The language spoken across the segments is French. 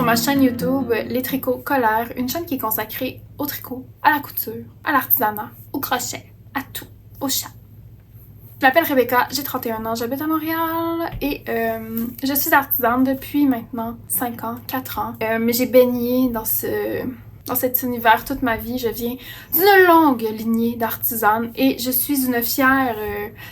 sur ma chaîne YouTube Les Tricots Colère, une chaîne qui est consacrée au tricot, à la couture, à l'artisanat, au crochet, à tout, au chat. Je m'appelle Rebecca, j'ai 31 ans, j'habite à Montréal et je suis artisane depuis maintenant 5 ans, 4 ans. Mais j'ai baigné dans cet univers toute ma vie. Je viens d'une longue lignée d'artisanes et je suis une fière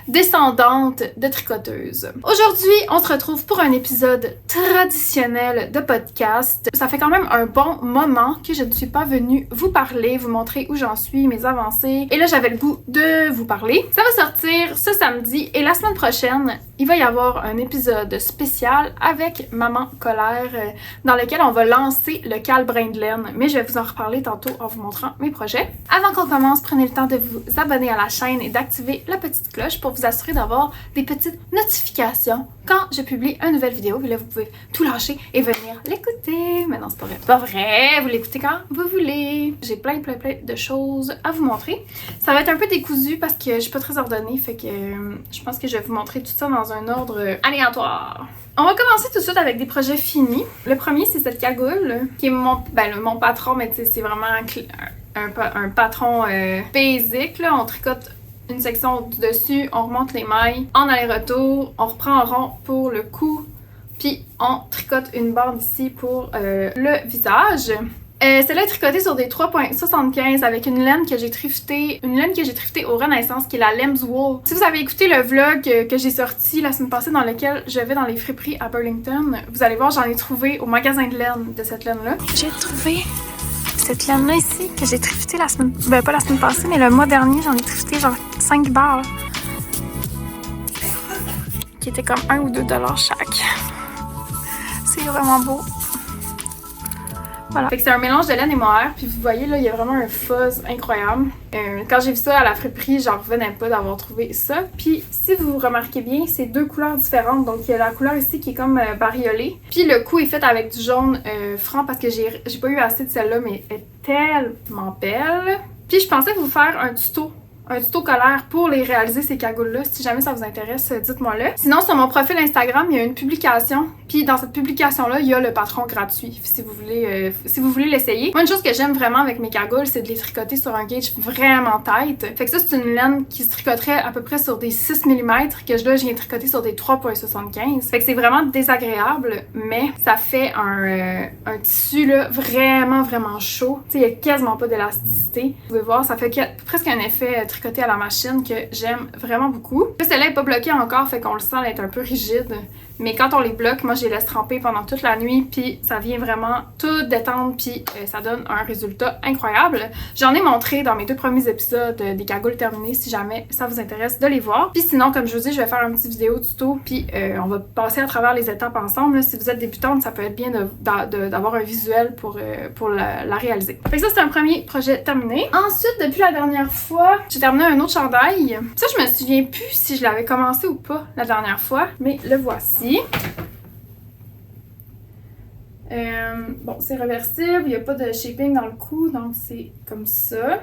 descendante de tricoteuses. Aujourd'hui, on se retrouve pour un épisode traditionnel de podcast. Ça fait quand même un bon moment que je ne suis pas venue vous parler, vous montrer où j'en suis, mes avancées. Et là, j'avais le goût de vous parler. Ça va sortir ce samedi et la semaine prochaine, il va y avoir un épisode spécial avec Maman Colère dans lequel on va lancer le Cal Brin de laine. Mais je vais vous en reparler tantôt en vous montrant mes projets. Avant qu'on commence, prenez le temps de vous abonner à la chaîne et d'activer la petite cloche pour vous assurer d'avoir des petites notifications quand je publie une nouvelle vidéo. Puis là, vous pouvez tout lâcher et venir l'écouter. Mais non, c'est pas vrai. Pas vrai, vous l'écoutez quand vous voulez. J'ai plein de choses à vous montrer. Ça va être un peu décousu parce que je suis pas très ordonnée, fait que je pense que je vais vous montrer tout ça dans un ordre aléatoire. On va commencer tout de suite avec des projets finis. Le premier, c'est cette cagoule, qui est mon patron, mais tu sais, c'est vraiment un patron basic, là. On tricote une section du dessus, on remonte les mailles en aller-retour, on reprend en rond pour le cou, puis on tricote une bande ici pour le visage. Celle-là est tricotée sur des 3,75 avec une laine que j'ai triftée au Renaissance, qui est la Lems Wool. Si vous avez écouté le vlog que j'ai sorti la semaine passée dans lequel je vais dans les friperies à Burlington, vous allez voir, j'en ai trouvé au magasin de laine de cette laine-là. J'ai trouvé cette laine-là ici que j'ai triftée la semaine... pas la semaine passée, mais le mois dernier, j'en ai trifté genre 5 barres. Qui étaient comme 1 ou 2 $ chaque. C'est vraiment beau. Voilà. Fait que c'est un mélange de laine et mohair, puis vous voyez là, il y a vraiment un fuzz incroyable. Quand j'ai vu ça à la friperie, j'en revenais pas d'avoir trouvé ça. Puis si vous remarquez bien, c'est 2 couleurs différentes. Donc il y a la couleur ici qui est comme bariolée. Puis le cou est fait avec du jaune franc parce que j'ai pas eu assez de celle-là, mais elle est tellement belle. Puis je pensais vous faire un tuto colère pour les réaliser, ces cagoules-là. Si jamais ça vous intéresse, dites-moi-le. Sinon, sur mon profil Instagram, il y a une publication. Puis dans cette publication-là, il y a le patron gratuit, si vous voulez l'essayer. Moi, une chose que j'aime vraiment avec mes cagoules, c'est de les tricoter sur un gauge vraiment tight. Fait que ça, c'est une laine qui se tricoterait à peu près sur des 6 mm, que là, je viens tricoter sur des 3,75. Fait que c'est vraiment désagréable, mais ça fait un tissu, là, vraiment chaud. Tu sais, il y a quasiment pas d'élasticité. Vous pouvez voir, ça fait presque un effet tricoté à la machine que j'aime vraiment beaucoup. Là, celle-là est pas bloquée encore, fait qu'on le sent être un peu rigide. Mais quand on les bloque, moi je les laisse tremper pendant toute la nuit, puis ça vient vraiment tout détendre, puis ça donne un résultat incroyable. J'en ai montré dans mes 2 premiers épisodes des cagoules terminées, si jamais ça vous intéresse de les voir. Puis sinon, comme je vous dis, je vais faire une petite vidéo tuto, puis on va passer à travers les étapes ensemble. Là, si vous êtes débutante, ça peut être bien d'avoir un visuel pour la réaliser. Fait que ça, c'est un premier projet terminé. Ensuite, depuis la dernière fois, j'ai terminé un autre chandail. Ça, je me souviens plus si je l'avais commencé ou pas la dernière fois, mais le voici. Bon, c'est réversible, il n'y a pas de shaping dans le cou, donc c'est comme ça.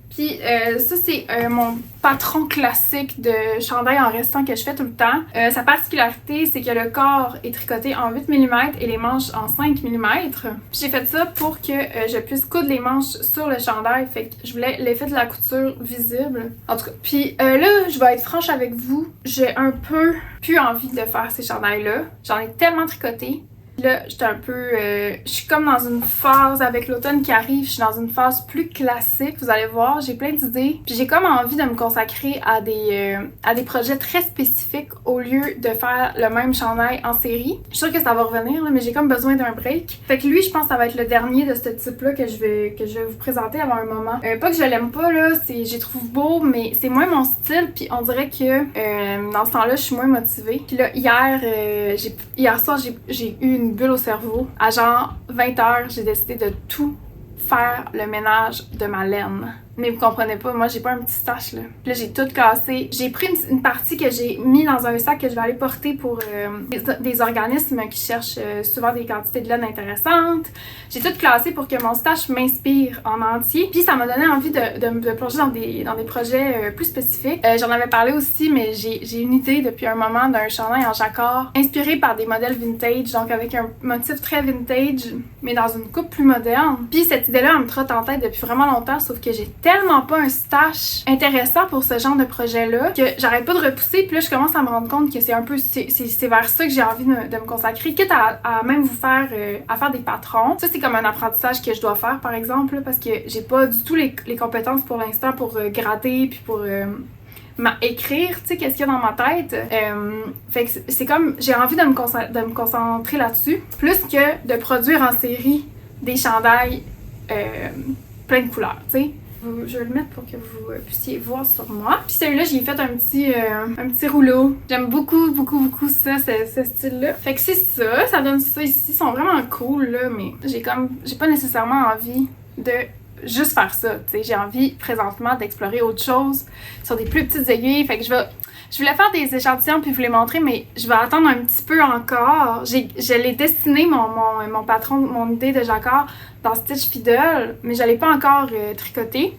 Puis ça, c'est mon patron classique de chandail en restant que je fais tout le temps. Sa particularité, c'est que le corps est tricoté en 8 mm et les manches en 5 mm. Puis j'ai fait ça pour que je puisse coudre les manches sur le chandail. Fait que je voulais l'effet de la couture visible. En tout cas, puis là, je vais être franche avec vous. J'ai un peu plus envie de faire ces chandails-là. J'en ai tellement tricoté. Là, j'étais un peu... je suis comme dans une phase, avec l'automne qui arrive, je suis dans une phase plus classique, vous allez voir, j'ai plein d'idées. Puis j'ai comme envie de me consacrer à des projets très spécifiques au lieu de faire le même chandail en série. Je suis sûre que ça va revenir, là, mais j'ai comme besoin d'un break. Fait que lui, je pense que ça va être le dernier de ce type-là que je vais vous présenter avant un moment. Pas que je l'aime pas, là, j'y trouve beau, mais c'est moins mon style, puis on dirait que dans ce temps-là, je suis moins motivée. Puis là, hier soir, j'ai eu une bulle au cerveau. À genre 20h, j'ai décidé de tout faire le ménage de ma laine. Mais vous comprenez pas, moi j'ai pas un petit stash là. Puis là j'ai tout cassé. J'ai pris une partie que j'ai mis dans un sac que je vais aller porter pour des organismes qui cherchent souvent des quantités de laine intéressantes. J'ai tout classé pour que mon stash m'inspire en entier. Puis ça m'a donné envie de me plonger dans des projets plus spécifiques. J'en avais parlé aussi, mais j'ai une idée depuis un moment d'un chandail en jacquard inspiré par des modèles vintage, donc avec un motif très vintage, mais dans une coupe plus moderne. Puis cette idée-là, elle me trotte en tête depuis vraiment longtemps, sauf que j'ai tellement pas un stash intéressant pour ce genre de projet-là que j'arrête pas de repousser. Puis là, je commence à me rendre compte que c'est un peu c'est vers ça que j'ai envie de me consacrer, quitte à même vous faire à faire des patrons. Ça, c'est comme un apprentissage que je dois faire, par exemple, là, parce que j'ai pas du tout les compétences pour l'instant pour gratter puis pour écrire, tu sais, qu'est-ce qu'il y a dans ma tête. Fait que c'est comme, j'ai envie de me concentrer là-dessus, plus que de produire en série des chandails plein de couleurs, tu sais. Je vais le mettre pour que vous puissiez voir sur moi. Puis celui-là, j'ai fait un petit rouleau. J'aime beaucoup, beaucoup, beaucoup ça, ce style-là. Fait que c'est ça, ça donne ça ici. Ils sont vraiment cool, là, mais j'ai pas nécessairement envie de juste faire ça, tu sais. J'ai envie, présentement, d'explorer autre chose sur des plus petites aiguilles. Fait que je voulais faire des échantillons puis vous les montrer, mais je vais attendre un petit peu encore. Je l'ai dessiné, mon patron, mon idée de jacquard dans Stitch Fiddle, mais je l'ai pas encore tricoté.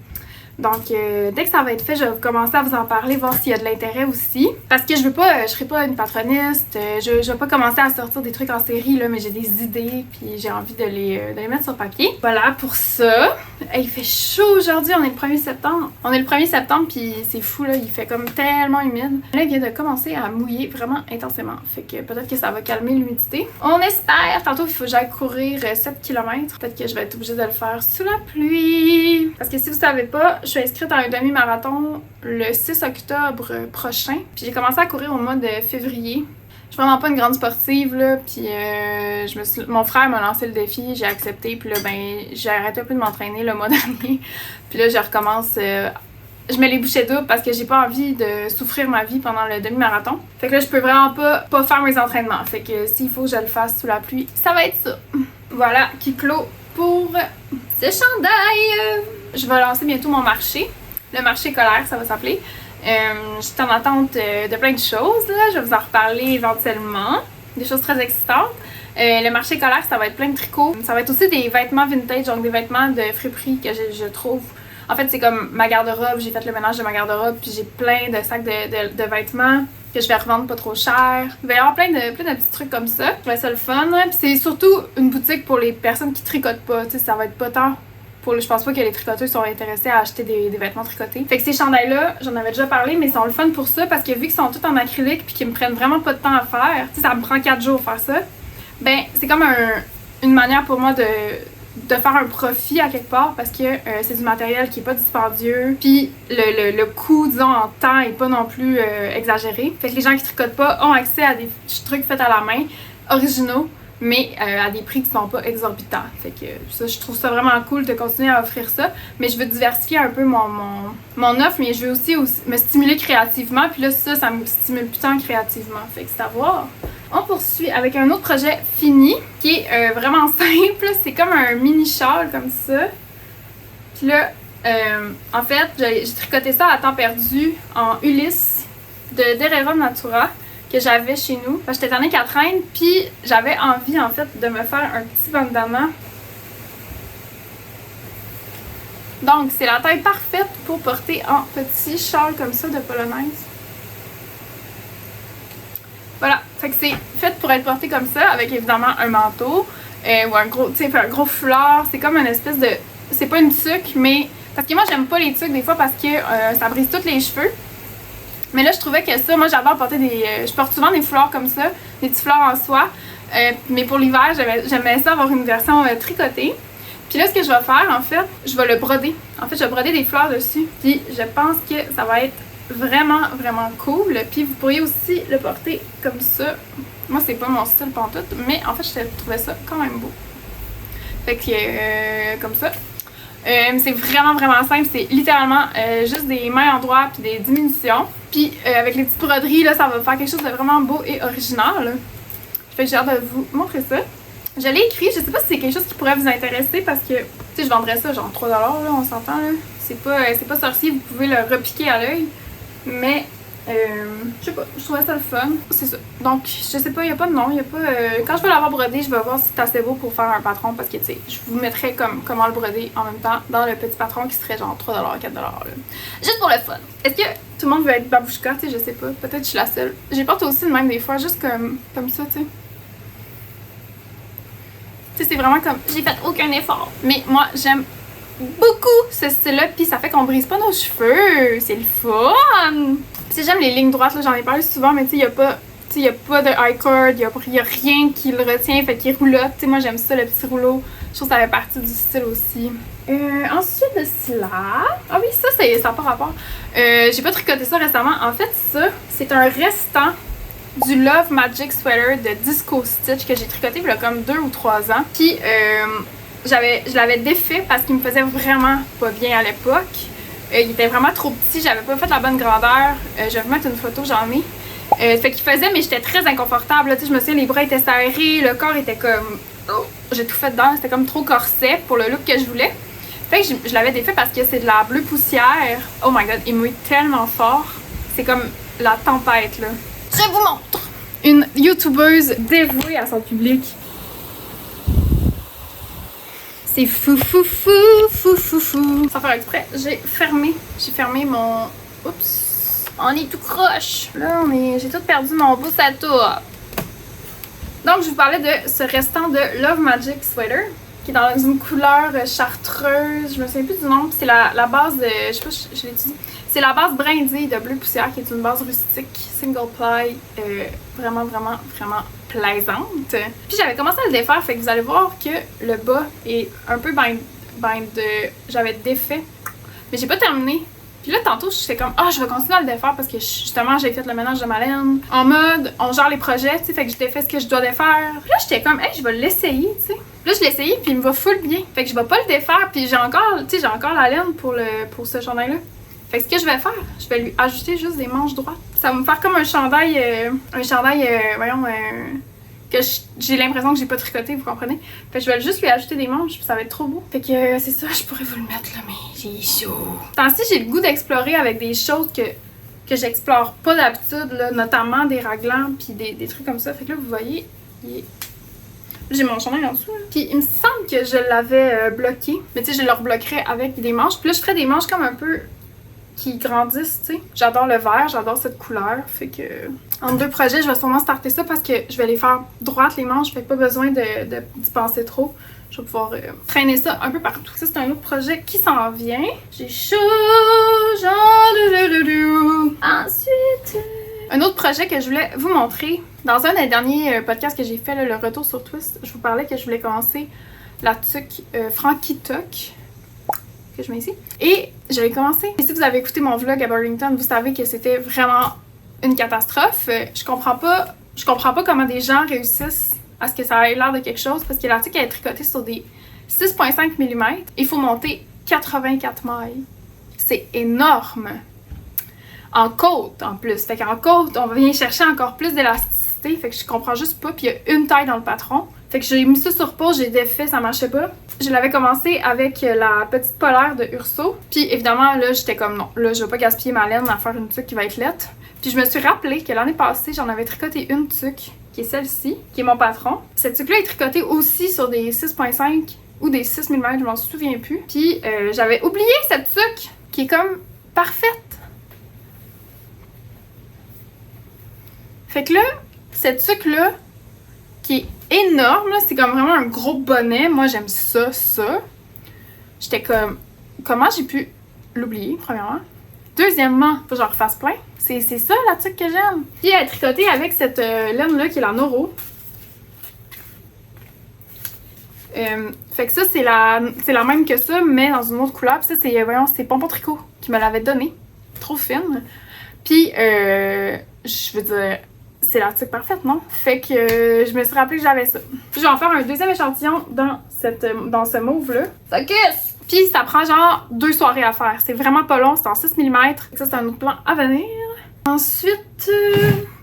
Donc, dès que ça va être fait, je vais commencer à vous en parler, voir s'il y a de l'intérêt aussi. Parce que je serai pas une patroniste, je vais pas commencer à sortir des trucs en série, là, mais j'ai des idées, puis j'ai envie de les mettre sur papier. Voilà pour ça. Il fait chaud aujourd'hui, on est le 1er septembre. On est le 1er septembre, puis c'est fou, là, il fait comme tellement humide. Là, il vient de commencer à mouiller vraiment intensément. Fait que peut-être que ça va calmer l'humidité. On espère! Tantôt, il faut que j'aille courir 7 km. Peut-être que je vais être obligée de le faire sous la pluie. Parce que si vous savez pas, je suis inscrite à un demi-marathon le 6 octobre prochain. Puis j'ai commencé à courir au mois de février. Je suis vraiment pas une grande sportive, là, puis mon frère m'a lancé le défi, j'ai accepté, puis là, ben, j'ai arrêté un peu de m'entraîner le mois dernier. Puis là, je recommence, je mets les bouchées doubles parce que j'ai pas envie de souffrir ma vie pendant le demi-marathon. Fait que là, je peux vraiment pas faire mes entraînements. Fait que s'il faut que je le fasse sous la pluie, ça va être ça. Voilà, qui clôt pour ce chandail. Je vais lancer bientôt mon marché. Le marché Colère, ça va s'appeler. Je suis en attente de plein de choses, là. Je vais vous en reparler éventuellement. Des choses très excitantes. Le marché Colère, ça va être plein de tricots. Ça va être aussi des vêtements vintage, donc des vêtements de friperie que je trouve. En fait, c'est comme ma garde-robe. J'ai fait le ménage de ma garde-robe, puis j'ai plein de sacs de vêtements que je vais revendre pas trop cher. Il va y avoir plein de petits trucs comme ça. Je vais ça le fun. Puis c'est surtout une boutique pour les personnes qui tricotent pas. Tu sais, ça va être pas tant. Je pense pas que les tricoteurs sont intéressés à acheter des vêtements tricotés. Fait que ces chandails-là, j'en avais déjà parlé, mais ils sont le fun pour ça parce que vu qu'ils sont tous en acrylique puis qu'ils me prennent vraiment pas de temps à faire, tu sais, ça me prend 4 jours faire ça, ben c'est comme une manière pour moi de faire un profit à quelque part parce que c'est du matériel qui est pas dispendieux puis le coût, disons, en temps est pas non plus exagéré. Fait que les gens qui tricotent pas ont accès à des trucs faits à la main, originaux, mais à des prix qui sont pas exorbitants. Fait que ça, je trouve ça vraiment cool de continuer à offrir ça. Mais je veux diversifier un peu mon offre, mais je veux aussi me stimuler créativement. Puis là, ça me stimule plus tant créativement. Fait que c'est à voir. On poursuit avec un autre projet fini qui est vraiment simple. C'est comme un mini châle comme ça. Puis là, en fait, j'ai tricoté ça à temps perdu en Ulysse de Dereva Natura que j'avais chez nous. J'étais tannée qu'elle traîne, puis j'avais envie en fait de me faire un petit bandana. Donc c'est la taille parfaite pour porter en petit châle comme ça de polonaise. Voilà, fait que c'est fait pour être porté comme ça, avec évidemment un manteau ou un gros foulard. C'est comme une espèce de... C'est pas une tuque, mais... Parce que moi j'aime pas les tuques des fois parce que ça brise tous les cheveux. Mais là, je trouvais que ça, moi j'adore porter je porte souvent des foulards comme ça, des petits foulards en soie. Mais pour l'hiver, j'aimais ça avoir une version tricotée. Puis là, ce que je vais faire, en fait, je vais le broder. En fait, je vais broder des fleurs dessus. Puis je pense que ça va être vraiment, vraiment cool. Puis vous pourriez aussi le porter comme ça. Moi, c'est pas mon style pantoute, mais en fait, je trouvais ça quand même beau. Fait que, comme ça. C'est vraiment, vraiment simple. C'est littéralement juste des mains en droit puis des diminutions. Puis avec les petites broderies, là, ça va faire quelque chose de vraiment beau et original. Fait que j'ai hâte de vous montrer ça. Je l'ai écrit, je sais pas si c'est quelque chose qui pourrait vous intéresser parce que, tu sais, je vendrais ça genre 3$, là, on s'entend, là. c'est pas sorcier, vous pouvez le repiquer à l'œil. Mais, je sais pas, je trouvais ça le fun. C'est ça. Donc, je sais pas, il y a pas de nom, il y a pas... quand je vais l'avoir brodé, je vais voir si c'est assez beau pour faire un patron parce que, tu sais, je vous mettrai comment le broder en même temps dans le petit patron qui serait genre 3$, 4$, là. Juste pour le fun. Est-ce que tout le monde veut être babouchka? Tu sais, je sais pas. Peut-être que je suis la seule. J'ai porté aussi de même des fois, juste comme ça, tu sais. Tu sais, c'est vraiment comme... J'ai fait aucun effort. Mais moi, j'aime beaucoup ce style-là, puis ça fait qu'on brise pas nos cheveux. C'est le fun! Si j'aime les lignes droites, là, j'en ai parlé souvent, mais tu sais, il y a pas... il n'y a pas de I-cord, il y a rien qui le retient, fait qu'il roulotte. Tu sais, moi j'aime ça, le petit rouleau. Je trouve que ça fait partie du style aussi. Ensuite de cela... Ah oui, ça n'a pas rapport. J'ai pas tricoté ça récemment. En fait, ça, c'est un restant du Love Magic Sweater de Disco Stitch que j'ai tricoté il y a comme 2 ou 3 ans. Puis, je l'avais défait parce qu'il me faisait vraiment pas bien à l'époque. Il était vraiment trop petit, j'avais pas fait la bonne grandeur. Je vais vous mettre une photo, j'en ai. Fait qu'il faisait, mais j'étais très inconfortable. Tu sais, je me souviens, les bras étaient serrés, le corps était comme... Oh, j'ai tout fait dedans, c'était comme trop corset pour le look que je voulais. Fait que je l'avais défait parce que c'est de la bleue poussière. Oh my god, il mouille tellement fort. C'est comme la tempête, là. Je vous montre! Une youtubeuse dévouée à son public. C'est fou. Sans faire exprès, j'ai fermé mon... Oups! On est tout croche! Là, j'ai tout perdu mon beau sato. Donc, je vous parlais de ce restant de Love Magic Sweater, qui est dans une couleur chartreuse. Je me souviens plus du nom. C'est la base de... Je sais pas si je l'ai dit. C'est la base brindille de bleu poussière, qui est une base rustique, single ply, vraiment plaisante. Puis j'avais commencé à le défaire, fait que vous allez voir que le bas est un peu j'avais défait, mais j'ai pas terminé. Puis là, tantôt, je fais comme, je vais continuer à le défaire parce que justement, j'ai fait le ménage de ma laine. En mode, on gère les projets, tu sais, fait que j'ai défait ce que je dois défaire. Puis là, j'étais comme, je vais l'essayer, tu sais. Puis là, je l'ai essayé, puis il me va full bien. Fait que je vais pas le défaire, puis j'ai encore la laine pour ce chandail-là. Fait que ce que je vais faire, je vais lui ajouter juste des manches droites. Ça va me faire comme un chandail, que j'ai l'impression que j'ai pas tricoté, vous comprenez? Fait que je vais juste lui ajouter des manches, puis ça va être trop beau. Fait que c'est ça, je pourrais vous le mettre là, mais j'ai chaud. Tant-ci, j'ai le goût d'explorer avec des choses que j'explore pas d'habitude, là, notamment des raglans, puis des trucs comme ça. Fait que là, vous voyez, j'ai mon chandail en dessous, là. Puis il me semble que je l'avais bloqué, mais tu sais, je le rebloquerais avec des manches. Puis là, je ferais des manches comme un peu... qui grandissent, tu sais. J'adore le vert, j'adore cette couleur, fait que... Entre 2 projets, je vais sûrement starter ça parce que je vais les faire droites les manches, fait que pas besoin d'y penser trop. Je vais pouvoir traîner ça un peu partout. Ça, c'est un autre projet qui s'en vient. J'ai chaud, Ensuite... Un autre projet que je voulais vous montrer. Dans un des derniers podcasts que j'ai fait, là, le retour sur Twist, je vous parlais que je voulais commencer la tuque Frankie Tuck, que je mets ici. Et j'avais commencé. Et si vous avez écouté mon vlog à Burlington, vous savez que c'était vraiment une catastrophe. Je comprends pas comment des gens réussissent à ce que ça ait l'air de quelque chose, parce que la tuque est tricotée sur des 6,5 mm. Il faut monter 84 mailles. C'est énorme. En côte, en plus. Fait qu'en côte, on vient chercher encore plus d'élasticité. Fait que je comprends juste pas. Puis il y a une taille dans le patron. Fait que j'ai mis ça sur pause, j'ai défait, ça marchait pas. Je l'avais commencé avec la petite polaire de Urso. Puis évidemment, là, j'étais comme non. Là, je vais pas gaspiller ma laine à faire une tuque qui va être laite. Puis je me suis rappelé que l'année passée, j'en avais tricoté une tuque, qui est celle-ci, qui est mon patron. Cette tuque-là est tricotée aussi sur des 6,5 ou des 6 mm, je m'en souviens plus. Puis j'avais oublié cette tuque, qui est comme parfaite. Fait que là, cette tuque-là, qui est énorme, c'est comme vraiment un gros bonnet. Moi, j'aime ça. J'étais comme, comment j'ai pu l'oublier, premièrement? Deuxièmement, faut que j'en refasse plein. C'est ça, la tuque que j'aime. Puis elle est tricotée avec cette laine-là, qui est la Noro. Fait que ça, c'est la même que ça, mais dans une autre couleur. Puis ça, c'est Pompon Tricot qui me l'avait donné. Trop fine. Puis, je veux dire... C'est la tuque parfaite, non? Fait que je me suis rappelé que j'avais ça. Puis je vais en faire un deuxième échantillon dans ce mauve-là. Ça kiss! Puis ça prend genre 2 soirées à faire. C'est vraiment pas long, c'est en 6 mm. Ça, c'est un autre plan à venir. Ensuite,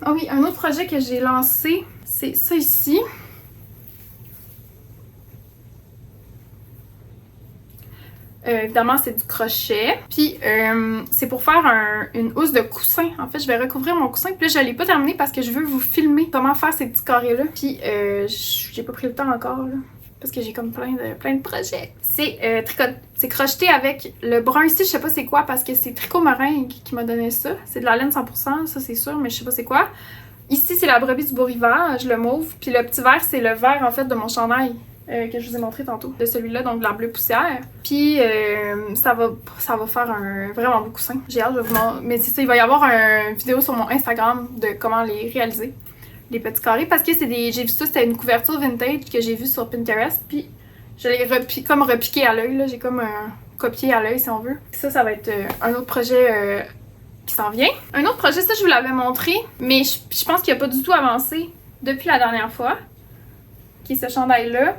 oh oui, un autre projet que j'ai lancé, c'est ça ici. Évidemment, c'est du crochet. Puis, c'est pour faire une housse de coussin. En fait, je vais recouvrir mon coussin. Puis là, je l'ai pas terminé parce que je veux vous filmer comment faire ces petits carrés-là. Puis, j'ai pas pris le temps encore, là. Parce que j'ai comme plein de projets. C'est crocheté avec le brun ici, je sais pas c'est quoi, parce que c'est Tricot Meringue qui m'a donné ça. C'est de la laine 100%, ça c'est sûr, mais je sais pas c'est quoi. Ici, c'est la brebis du beau rivage, le mauve. Puis le petit vert, c'est le vert, en fait, de mon chandail. Que je vous ai montré tantôt, de celui-là, donc de la bleue poussière. Puis ça va faire un vraiment beau coussin. J'ai hâte de vous montrer. Mais c'est ça, il va y avoir une vidéo sur mon Instagram de comment les réaliser, les petits carrés, parce que c'est j'ai vu ça, c'était une couverture vintage que j'ai vue sur Pinterest, puis je l'ai repiqué à l'œil, là. J'ai comme copié à l'œil, si on veut. Ça va être un autre projet qui s'en vient. Un autre projet, ça, je vous l'avais montré, mais je pense qu'il n'a pas du tout avancé depuis la dernière fois, qui est ce chandail-là.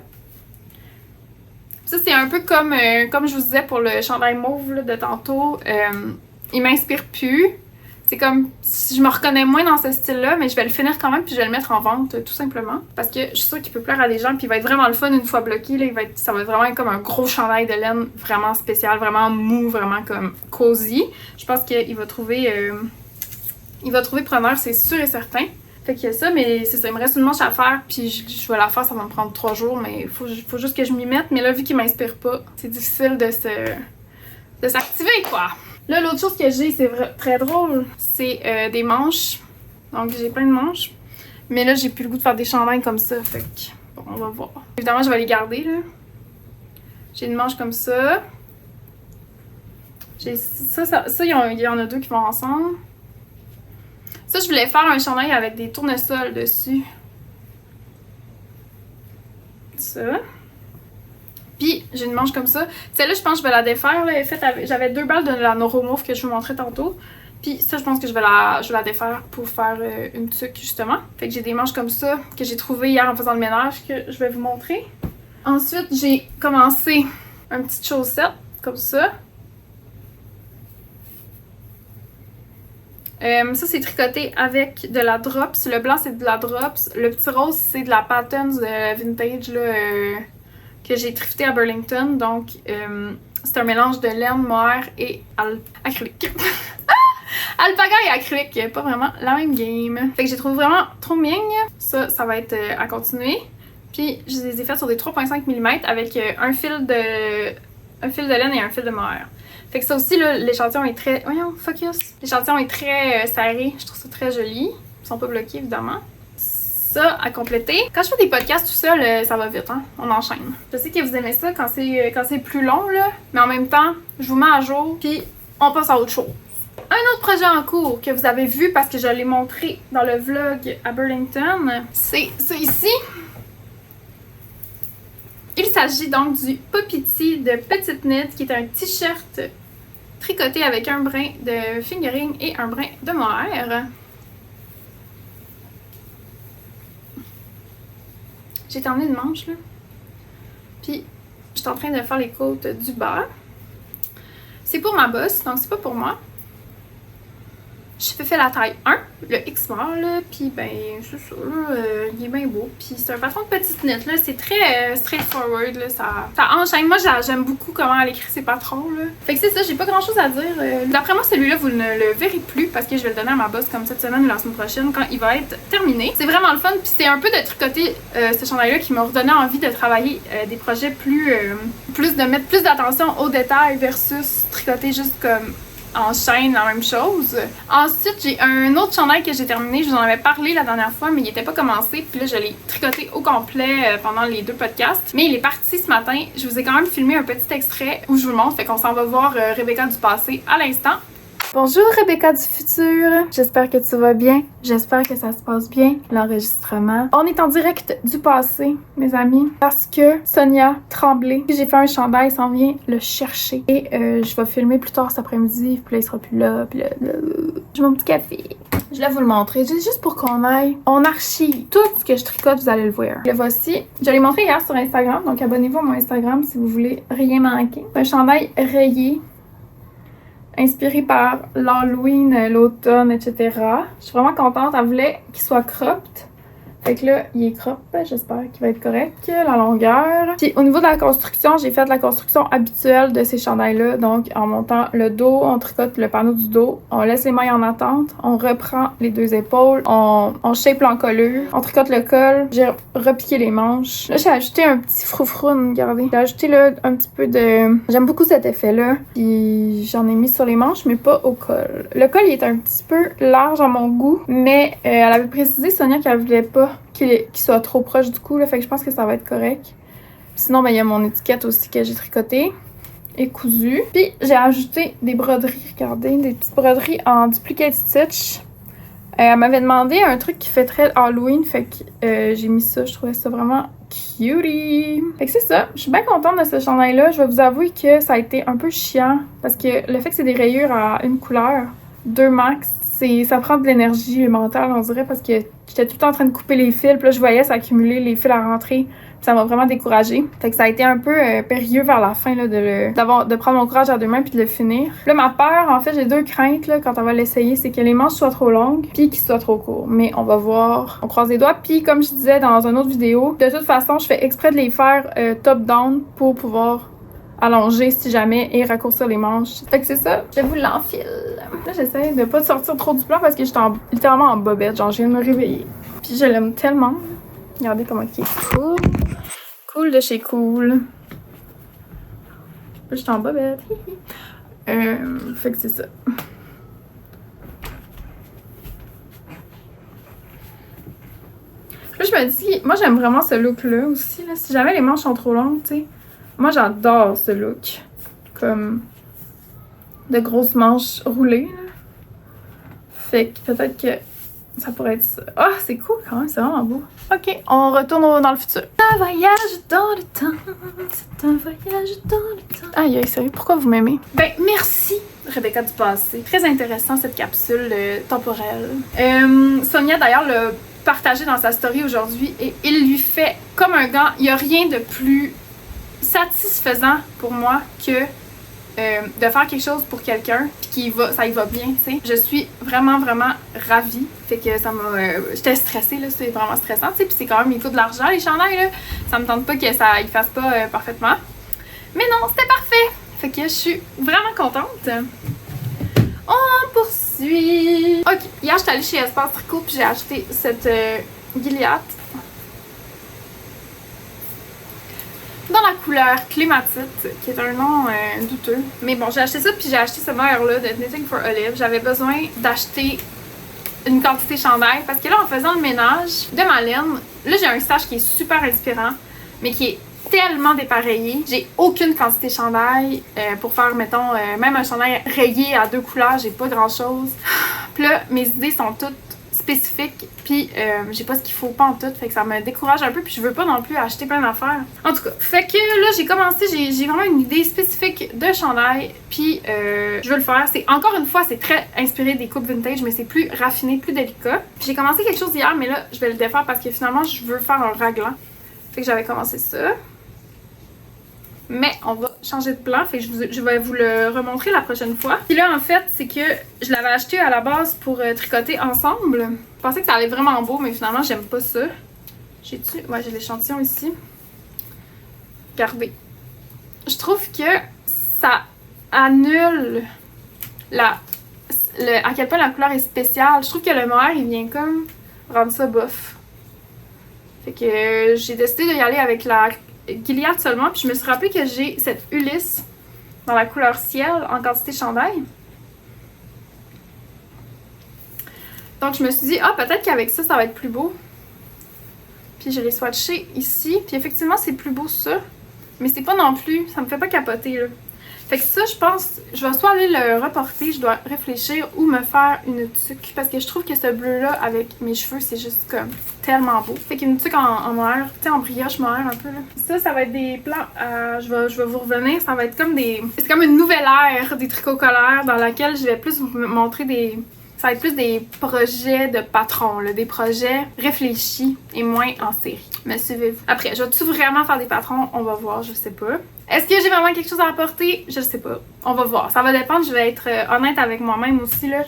Ça, c'est un peu comme je vous disais pour le chandail mauve là, de tantôt. Il m'inspire plus. C'est comme si je me reconnais moins dans ce style-là, mais je vais le finir quand même puis je vais le mettre en vente, tout simplement. Parce que je suis sûre qu'il peut plaire à des gens puis il va être vraiment le fun une fois bloqué. Là, ça va être vraiment comme un gros chandail de laine vraiment spécial, vraiment mou, vraiment comme cosy. Je pense qu'il va trouver preneur, c'est sûr et certain. Fait qu'il y a ça, mais c'est ça, il me reste une manche à faire, puis je vais la faire, ça va me prendre 3 jours, mais il faut juste que je m'y mette. Mais là, vu qu'il m'inspire pas, c'est difficile de s'activer, quoi. Là, l'autre chose que j'ai, c'est très drôle, c'est des manches. Donc, j'ai plein de manches. Mais là, j'ai plus le goût de faire des chandails comme ça, fait que, bon, on va voir. Évidemment, je vais les garder, là. J'ai une manche comme ça. J'ai ça, il y en a deux qui vont ensemble. Ça, je voulais faire un chandail avec des tournesols dessus. Ça. Puis, j'ai une manche comme ça. Celle-là, je pense que je vais la défaire. J'avais 2 balles de la Noromauve que je vous montrais tantôt. Puis ça, je pense que je vais la défaire pour faire une tuque, justement. Fait que j'ai des manches comme ça que j'ai trouvées hier en faisant le ménage que je vais vous montrer. Ensuite, j'ai commencé une petite chaussette comme ça. Ça, c'est tricoté avec de la Drops. Le blanc, c'est de la Drops. Le petit rose, c'est de la Patterns vintage là, que j'ai thrifté à Burlington. Donc, c'est un mélange de laine, mohair et acrylique. Alpaga et acrylique, pas vraiment la même game. Fait que j'ai trouvé vraiment trop mignon. Ça va être à continuer. Puis, je les ai fait sur des 3,5 mm avec un fil de laine et un fil de mohair. Fait que ça aussi, là, l'échantillon est très... Voyons, focus! L'échantillon est très serré. Je trouve ça très joli. Ils sont pas bloqués, évidemment. Ça, à compléter. Quand je fais des podcasts tout seul, ça va vite, hein? On enchaîne. Je sais que vous aimez ça quand c'est plus long, là. Mais en même temps, je vous mets à jour, puis on passe à autre chose. Un autre projet en cours que vous avez vu parce que je l'ai montré dans le vlog à Burlington, c'est ça ici. Il s'agit donc du Popiti de Petite Knit, qui est un t-shirt tricoté avec un brin de fingering et un brin de mohair. J'ai terminé une manche, là. Puis, je suis en train de faire les côtes du bas. C'est pour ma bosse, donc c'est pas pour moi. J'ai fait la taille 1, le X-Mall, là, puis ben, c'est ça, là, il est bien beau. Puis c'est un patron de petite knit, là, c'est très straightforward, là, ça enchaîne. Moi, j'aime beaucoup comment elle écrit ses patrons, là. Fait que c'est ça, j'ai pas grand-chose à dire. D'après moi, celui-là, vous ne le verrez plus, parce que je vais le donner à ma boss comme cette semaine ou la semaine prochaine, quand il va être terminé. C'est vraiment le fun, puis c'est un peu de tricoter ce chandail-là qui m'a redonné envie de travailler des projets de mettre plus d'attention aux détails versus tricoter juste comme en chaîne, la même chose. Ensuite, j'ai un autre chandail que j'ai terminé. Je vous en avais parlé la dernière fois, mais il n'était pas commencé. Puis là, je l'ai tricoté au complet pendant les 2 podcasts. Mais il est parti ce matin. Je vous ai quand même filmé un petit extrait où je vous le montre. Fait qu'on s'en va voir Rebecca du passé à l'instant. Bonjour Rebecca du futur, j'espère que tu vas bien, j'espère que ça se passe bien, l'enregistrement. On est en direct du passé, mes amis, parce que Sonia Tremblay, j'ai fait un chandail, s'en vient le chercher. Et je vais filmer plus tard cet après-midi, puis là il sera plus là, puis là, j'ai mon petit café. Je vais vous le montrer, juste pour qu'on aille. On archive tout ce que je tricote, vous allez le voir. Le voici, je l'ai montré hier sur Instagram, donc abonnez-vous à mon Instagram si vous voulez rien manquer. C'est un chandail rayé, inspirée par l'Halloween, l'automne, etc. Je suis vraiment contente. Elle voulait qu'il soit cropped. Fait que là, il est crop, j'espère qu'il va être correct, la longueur. Puis au niveau de la construction, j'ai fait la construction habituelle de ces chandails-là. Donc en montant le dos, on tricote le panneau du dos, on laisse les mailles en attente, on reprend les deux épaules, on shape l'encolure, on tricote le col, j'ai repiqué les manches. Là, j'ai ajouté un petit froufroune, regardez. J'ai ajouté là un petit peu de... J'aime beaucoup cet effet-là. Puis j'en ai mis sur les manches, mais pas au col. Le col, il est un petit peu large à mon goût, mais elle avait précisé, Sonia, qu'elle voulait pas qu'il soit trop proche du cou, là, fait que je pense que ça va être correct. Sinon, ben, il y a mon étiquette aussi que j'ai tricotée et cousue. Puis j'ai ajouté des broderies, regardez, des petites broderies en duplicate stitch. Elle m'avait demandé un truc qui fait très Halloween, fait que j'ai mis ça, je trouvais ça vraiment cutie. Fait que c'est ça, je suis bien contente de ce chandail-là. Je vais vous avouer que ça a été un peu chiant, parce que le fait que c'est des rayures à une couleur, 2 max, ça prend de l'énergie mentale, on dirait, parce que j'étais tout le temps en train de couper les fils, puis là, je voyais s'accumuler les fils à rentrer, puis ça m'a vraiment découragée. Fait que ça a été un peu périlleux vers la fin, là, de prendre mon courage à 2 mains puis de le finir. Là, ma peur, en fait, j'ai 2 craintes, là, quand on va l'essayer, c'est que les manches soient trop longues, puis qu'ils soient trop courts. Mais on va voir, on croise les doigts. Puis comme je disais dans une autre vidéo, de toute façon, je fais exprès de les faire top-down pour pouvoir allonger si jamais et raccourcir les manches. Fait que c'est ça, je vous l'enfile. Là, j'essaie de pas sortir trop du plan parce que j'étais littéralement en bobette, genre je viens de me réveiller. Puis je l'aime tellement. Regardez comment il est cool. Cool de chez cool. Là, j'étais en bobette. Fait que c'est ça. Là, je me dis, moi j'aime vraiment ce look-là aussi. Là. Si jamais les manches sont trop longues, tu sais. Moi, j'adore ce look. Comme de grosses manches roulées. Là. Fait que peut-être que ça pourrait être ça. Ah, oh, c'est cool quand même, c'est vraiment beau. Ok, on retourne dans le futur. Un voyage dans le temps. C'est un voyage dans le temps. Aïe, aïe, sérieux, pourquoi vous m'aimez? Ben, merci, Rebecca du passé. Très intéressant cette capsule temporelle. Sonia, d'ailleurs, l'a partagé dans sa story aujourd'hui et il lui fait comme un gant. Il n'y a rien de plus satisfaisant pour moi que de faire quelque chose pour quelqu'un puis ça y va bien, tu sais. Je suis vraiment ravie. Fait que ça m'a... j'étais stressée, là, c'est vraiment stressant, tu sais. Puis c'est quand même, il faut de l'argent, les chandails, là. Ça me tente pas que ça y fasse pas parfaitement. Mais non, c'était parfait! Fait que je suis vraiment contente. On poursuit! Ok, hier, j'étais allée chez Espace Tricot puis j'ai acheté cette Gilliatt dans la couleur Clématite, qui est un nom douteux. Mais bon, j'ai acheté ça, puis j'ai acheté ce maillot-là de Knitting for Olive. J'avais besoin d'acheter une quantité chandail, parce que là, en faisant le ménage de ma laine, là, j'ai un stash qui est super inspirant, mais qui est tellement dépareillé. J'ai aucune quantité chandail pour faire, mettons, même un chandail rayé à 2 couleurs, j'ai pas grand-chose. Puis là, mes idées sont toutes spécifique, puis j'ai pas ce qu'il faut pas en tout, fait que ça me décourage un peu, puis je veux pas non plus acheter plein d'affaires. En tout cas, fait que là j'ai commencé, j'ai vraiment une idée spécifique de chandail, puis je veux le faire. C'est encore une fois, c'est très inspiré des coupes vintage, mais c'est plus raffiné, plus délicat. Puis j'ai commencé quelque chose hier, mais là je vais le défaire parce que finalement je veux faire un raglan. Fait que j'avais commencé ça. Mais on va changer de plan, fait que je vais vous le remontrer la prochaine fois. Puis là, en fait, c'est que je l'avais acheté à la base pour tricoter ensemble. Je pensais que ça allait vraiment beau, mais finalement, j'aime pas ça. J'ai-tu? Ouais, j'ai l'échantillon ici. Regardez. Je trouve que ça annule à quel point la couleur est spéciale. Je trouve que le mohair, il vient comme rendre ça bof. Fait que j'ai décidé d'y aller avec la Gilliatt seulement, puis je me suis rappelé que j'ai cette Ulysse dans la couleur ciel en quantité chandail. Donc je me suis dit, ah, peut-être qu'avec ça, ça va être plus beau. Puis je l'ai swatché ici, puis effectivement, c'est plus beau ça, mais c'est pas non plus, ça me fait pas capoter, là. Fait que ça, je pense, je vais soit aller le reporter, je dois réfléchir, ou me faire une tuque. Parce que je trouve que ce bleu-là, avec mes cheveux, c'est juste comme tellement beau. Fait qu'une tuque en mohair, tu sais, en brioche mohair un peu, là. Ça va être des plans, je vais vous revenir, ça va être comme des... C'est comme une nouvelle ère des tricots colères dans laquelle je vais plus vous montrer des... Ça va être plus des projets de patrons, là, des projets réfléchis et moins en série. Me suivez-vous? Après, je vais-tu vraiment faire des patrons? On va voir, je sais pas. Est-ce que j'ai vraiment quelque chose à apporter? Je sais pas. On va voir. Ça va dépendre, je vais être honnête avec moi-même aussi, là.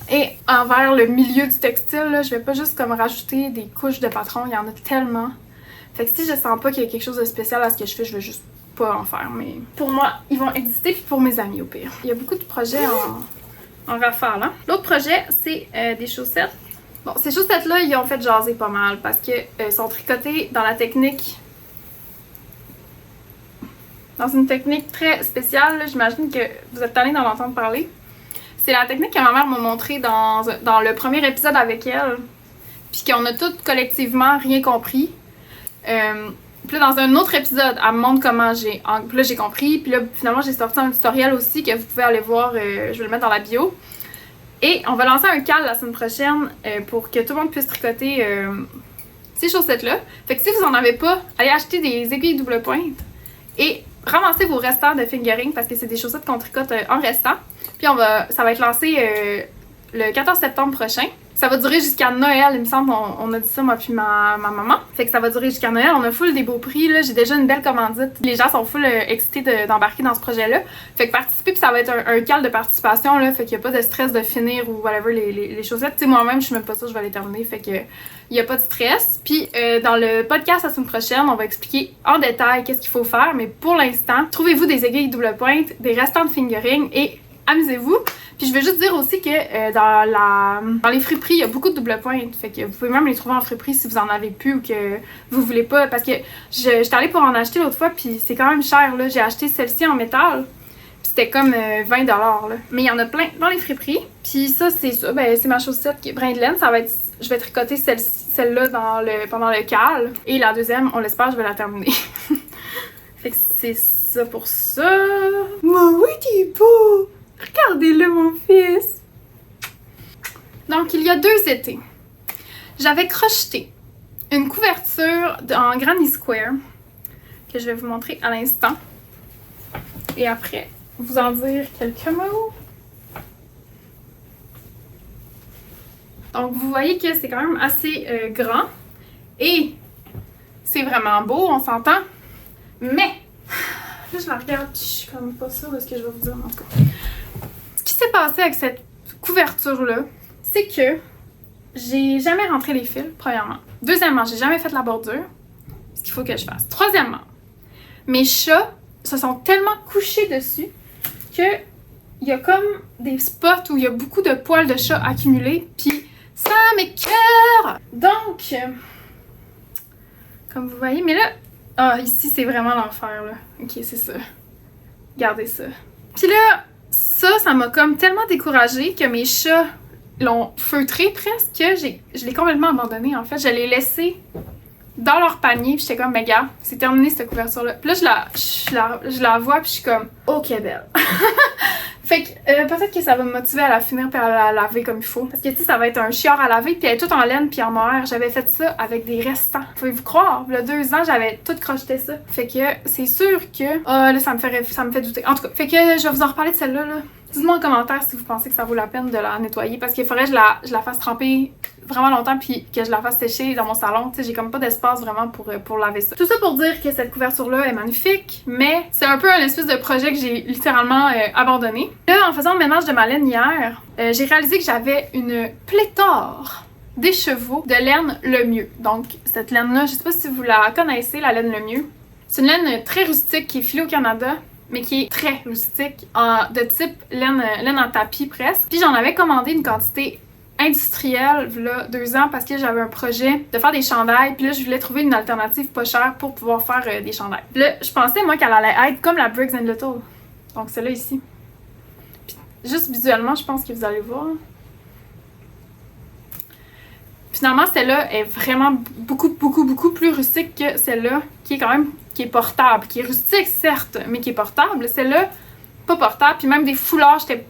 Et envers le milieu du textile, là, je vais pas juste comme rajouter des couches de patron, il y en a tellement. Fait que si je sens pas qu'il y a quelque chose de spécial à ce que je fais, je vais juste pas en faire. Mais pour moi, ils vont exister, puis pour mes amis au pire. Il y a beaucoup de projets en rafale. Hein? L'autre projet, c'est des chaussettes. Bon, ces chaussettes-là, ils ont fait jaser pas mal parce que sont tricotées dans la technique. Dans une technique très spéciale. J'imagine que vous êtes allés d'en entendre parler. C'est la technique que ma mère m'a montrée dans le premier épisode avec elle. Puis qu'on a toutes collectivement rien compris. Puis là, dans un autre épisode, elle me montre comment j'ai... Puis là, j'ai compris. Puis là, finalement, j'ai sorti un tutoriel aussi que vous pouvez aller voir. Je vais le mettre dans la bio. Et on va lancer un cal la semaine prochaine pour que tout le monde puisse tricoter ces chaussettes-là. Fait que si vous en avez pas, allez acheter des aiguilles double pointe et ramassez vos restants de fingering parce que c'est des chaussettes qu'on tricote en restant. Puis ça va être lancé le 14 septembre prochain. Ça va durer jusqu'à Noël, il me semble. On a dit ça, moi puis ma maman. Fait que ça va durer jusqu'à Noël. On a full des beaux prix, là. J'ai déjà une belle commandite. Les gens sont full excités d'embarquer dans ce projet-là. Fait que participer, puis ça va être un cal de participation, là. Fait qu'il n'y a pas de stress de finir ou whatever les chaussettes. Tu sais, moi-même, je suis même pas sûre que je vais les terminer. Fait que il n'y a pas de stress. Puis dans le podcast la semaine prochaine, on va expliquer en détail qu'est-ce qu'il faut faire. Mais pour l'instant, trouvez-vous des aiguilles double pointe, des restants de fingering et amusez-vous. Puis je veux juste dire aussi que dans les friperies, il y a beaucoup de double pointe. Fait que vous pouvez même les trouver en friperie si vous en avez plus ou que vous voulez pas. Parce que j'étais allée pour en acheter l'autre fois, puis c'est quand même cher, là. J'ai acheté celle-ci en métal, puis c'était comme 20$, là. Mais il y en a plein dans les friperies. Puis ça, c'est ça. Ben, c'est ma chaussette qui est brin de laine. Ça va être... Je vais tricoter celle-là pendant le cal. Et la deuxième, on l'espère, je vais la terminer. Fait que c'est ça pour ça. Oui, t'es beau! Regardez-le, mon fils! Donc, il y a 2 étés, j'avais crocheté une couverture en Granny Square que je vais vous montrer à l'instant. Et après, vous en dire quelques mots. Donc, vous voyez que c'est quand même assez grand. Et c'est vraiment beau, on s'entend. Mais, là, je la regarde, je suis comme pas sûre de ce que je vais vous dire, en tout cas. Ce qui s'est passé avec cette couverture-là, c'est que j'ai jamais rentré les fils, premièrement. Deuxièmement, j'ai jamais fait la bordure, ce qu'il faut que je fasse. Troisièmement, mes chats se sont tellement couchés dessus que il y a comme des spots où il y a beaucoup de poils de chat accumulés, puis ça m'écoeure! Donc, comme vous voyez, mais là, ici c'est vraiment l'enfer, là. Ok, c'est ça. Regardez ça. Puis là, ça m'a comme tellement découragée que mes chats l'ont feutré presque que je l'ai complètement abandonné en fait. Je l'ai laissé dans leur panier puis j'étais comme, mais gars, c'est terminé cette couverture-là. Puis là, je la vois puis je suis comme, ok belle. Fait que peut-être que ça va me motiver à la finir puis à la laver comme il faut. Parce que tu sais, ça va être un chiard à laver puis elle est toute en laine puis en mohair. J'avais fait ça avec des restants. Pouvez-vous croire? Il y a 2 ans, j'avais tout crocheté ça. Fait que c'est sûr que... là, ça me fait douter. En tout cas, fait que je vais vous en reparler de celle-là, là. Dites-moi en commentaire si vous pensez que ça vaut la peine de la nettoyer parce qu'il faudrait que je la fasse tremper vraiment longtemps puis que je la fasse sécher dans mon salon. Tu sais, j'ai comme pas d'espace vraiment pour laver ça. Tout ça pour dire que cette couverture-là est magnifique, mais c'est un peu un espèce de projet que j'ai littéralement abandonné. Là, en faisant le ménage de ma laine hier, j'ai réalisé que j'avais une pléthore d'écheveaux de laine Lemieux. Donc, cette laine-là, je sais pas si vous la connaissez, la laine Lemieux. C'est une laine très rustique qui est filée au Canada, mais qui est très rustique, de type laine en tapis presque. Puis j'en avais commandé une quantité industrielle, là, 2 ans, parce que j'avais un projet de faire des chandails. Puis là, je voulais trouver une alternative pas chère pour pouvoir faire des chandails. Puis là, je pensais, moi, qu'elle allait être comme la Briggs & Little. Donc, celle-là ici. Puis, juste visuellement, je pense que vous allez voir. Finalement, celle-là est vraiment beaucoup plus rustique que celle-là, qui est portable, qui est rustique certes, mais qui est portable. Celle-là, pas portable, puis même des foulards, j'étais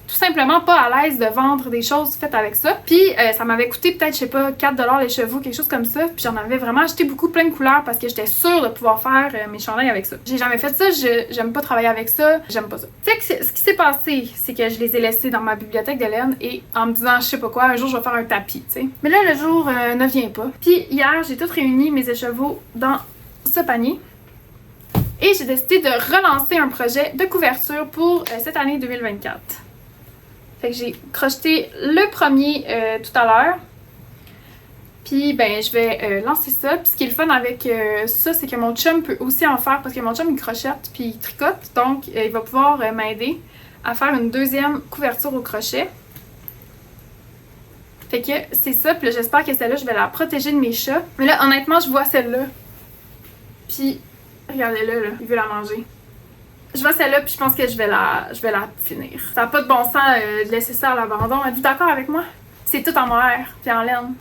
tout simplement pas à l'aise de vendre des choses faites avec ça. Puis ça m'avait coûté peut-être, je sais pas, 4$ les chevaux, quelque chose comme ça. Puis j'en avais vraiment acheté beaucoup, plein de couleurs, parce que j'étais sûre de pouvoir faire mes chandails avec ça. J'ai jamais fait ça, j'aime pas travailler avec ça, j'aime pas ça. Tu sais que ce qui s'est passé, c'est que je les ai laissés dans ma bibliothèque de laine et en me disant, je sais pas quoi, un jour je vais faire un tapis, tu sais. Mais là, le jour ne vient pas. Puis hier, j'ai tout réuni mes écheveaux dans ce panier. Et j'ai décidé de relancer un projet de couverture pour cette année 2024. Fait que j'ai crocheté le premier tout à l'heure. Puis ben je vais lancer ça. Puis ce qui est le fun avec ça, c'est que mon chum peut aussi en faire parce que mon chum il crochette puis il tricote. Donc il va pouvoir m'aider à faire une deuxième couverture au crochet. Fait que c'est ça. Puis là j'espère que celle-là je vais la protéger de mes chats. Mais là honnêtement je vois celle-là. Puis regardez-la là, il veut la manger. Je vois celle-là puis je pense que je vais la finir. Ça n'a pas de bon sens de laisser ça à l'abandon. Êtes-vous d'accord avec moi? C'est tout en mohair puis en laine.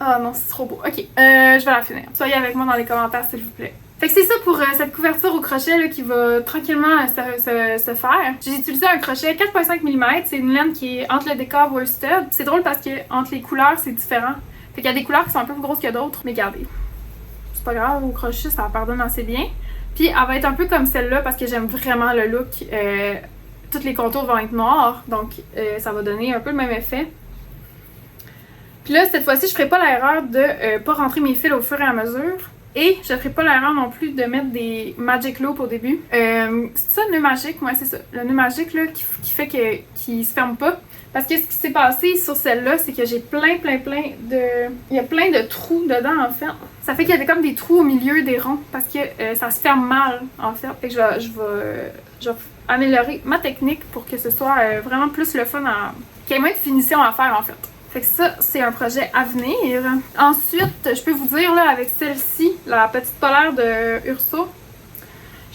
Ah non, c'est trop beau. Ok, je vais la finir. Soyez avec moi dans les commentaires, s'il vous plaît. Fait que c'est ça pour cette couverture au crochet là, qui va tranquillement se faire. J'ai utilisé un crochet 4,5 mm. C'est une laine qui est entre le décor worsted. C'est drôle parce que entre les couleurs, c'est différent. Fait qu'il y a des couleurs qui sont un peu plus grosses que d'autres. Mais regardez, c'est pas grave, au crochet, ça pardonne assez bien. Puis elle va être un peu comme celle-là parce que j'aime vraiment le look. Tous les contours vont être noirs. Donc ça va donner un peu le même effet. Puis là, cette fois-ci, je ferai pas l'erreur de pas rentrer mes fils au fur et à mesure. Et je ferai pas l'erreur non plus de mettre des Magic Loop au début. C'est ça le nœud magique? Ouais, c'est ça. Le nœud magique là, qui fait qu'il se ferme pas. Parce que ce qui s'est passé sur celle-là, c'est que j'ai plein de... Il y a plein de trous dedans, en fait. Ça fait qu'il y avait comme des trous au milieu des ronds. Parce que ça se ferme mal, en fait. Fait que je vais améliorer ma technique pour que ce soit vraiment plus le fun qu'il y ait moins de finition à faire, en fait. Fait que ça, c'est un projet à venir. Ensuite, je peux vous dire, là, avec celle-ci, la petite polaire de Urso,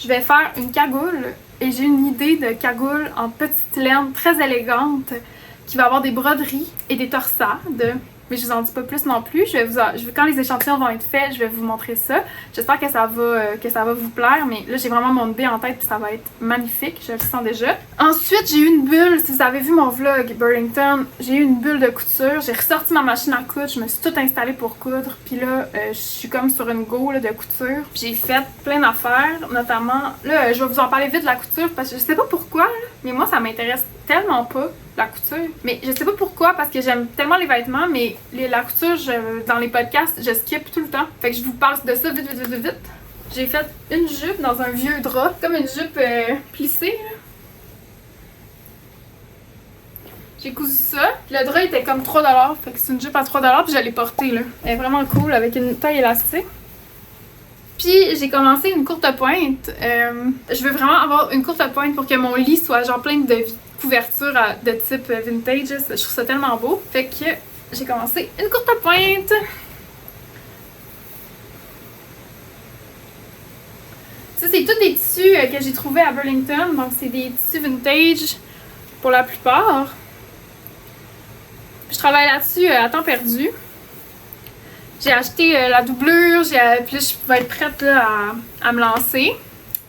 je vais faire une cagoule. Et j'ai une idée de cagoule en petite laine très élégante qui va avoir des broderies et des torsades. Mais je vous en dis pas plus non plus. Quand les échantillons vont être faits, je vais vous montrer ça. J'espère que ça va vous plaire. Mais là, j'ai vraiment mon idée en tête et ça va être magnifique. Je le sens déjà. Ensuite, j'ai eu une bulle. Si vous avez vu mon vlog Burlington, j'ai eu une bulle de couture. J'ai ressorti ma machine à coudre. Je me suis tout installée pour coudre. Puis là, je suis comme sur une go là, de couture. J'ai fait plein d'affaires. Notamment, là, je vais vous en parler vite de la couture parce que je sais pas pourquoi, là, mais moi, ça m'intéresse tellement pas. La couture. Mais je sais pas pourquoi, parce que j'aime tellement les vêtements, mais la couture, dans les podcasts, je skip tout le temps. Fait que je vous parle de ça vite. J'ai fait une jupe dans un vieux drap, comme une jupe plissée. Là. J'ai cousu ça. Le drap était comme 3$, fait que c'est une jupe à 3$, puis je l'ai portée là. Elle est vraiment cool avec une taille élastique. Puis j'ai commencé une courte pointe. Je veux vraiment avoir une courte pointe pour que mon lit soit genre plein de couverture de type vintage. Je trouve ça tellement beau. Fait que j'ai commencé une courte pointe. Ça, c'est tous des tissus que j'ai trouvés à Burlington. Donc, c'est des tissus vintage pour la plupart. Je travaille là-dessus à temps perdu. J'ai acheté la doublure, puis là, je vais être prête là, à me lancer.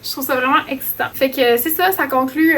Je trouve ça vraiment excitant. Fait que c'est ça, ça conclut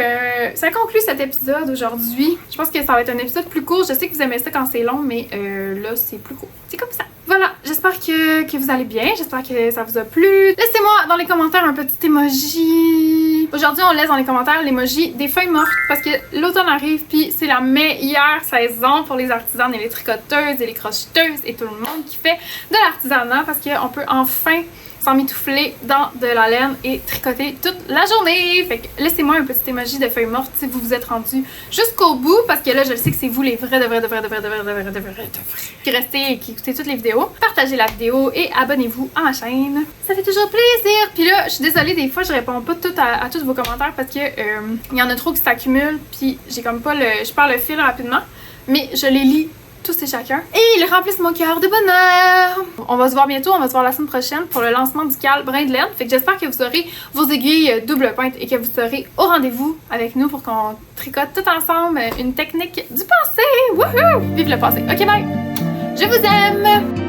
cet épisode aujourd'hui. Je pense que ça va être un épisode plus court. Je sais que vous aimez ça quand c'est long, mais là, c'est plus court. C'est comme ça. Voilà, j'espère que vous allez bien. J'espère que ça vous a plu. Laissez-moi dans les commentaires un petit emoji. Aujourd'hui, on laisse dans les commentaires l'emoji des feuilles mortes parce que l'automne arrive, puis c'est la meilleure saison pour les artisans et les tricoteuses et les crocheteuses et tout le monde qui fait de l'artisanat parce qu'on peut enfin s'emmitoufler dans de la laine et tricoter toute la journée. Fait que laissez-moi un petit emoji de feuilles mortes si vous vous êtes rendu jusqu'au bout parce que là je sais que c'est vous les vrais qui restez et qui écoutez toutes les vidéos. Partagez la vidéo et abonnez-vous à ma chaîne. Ça fait toujours plaisir. Puis là, je suis désolée, des fois je réponds pas à tous vos commentaires parce que il y en a trop qui s'accumulent puis j'ai comme pas je perds le fil rapidement, mais je les lis tous et chacun. Et ils remplissent mon cœur de bonheur. On va se voir bientôt, on va se voir la semaine prochaine pour le lancement du cal brin de laine. Fait que j'espère que vous aurez vos aiguilles double pointe et que vous serez au rendez-vous avec nous pour qu'on tricote tout ensemble une technique du passé. Wouhou! Vive le passé. Ok, bye! Je vous aime!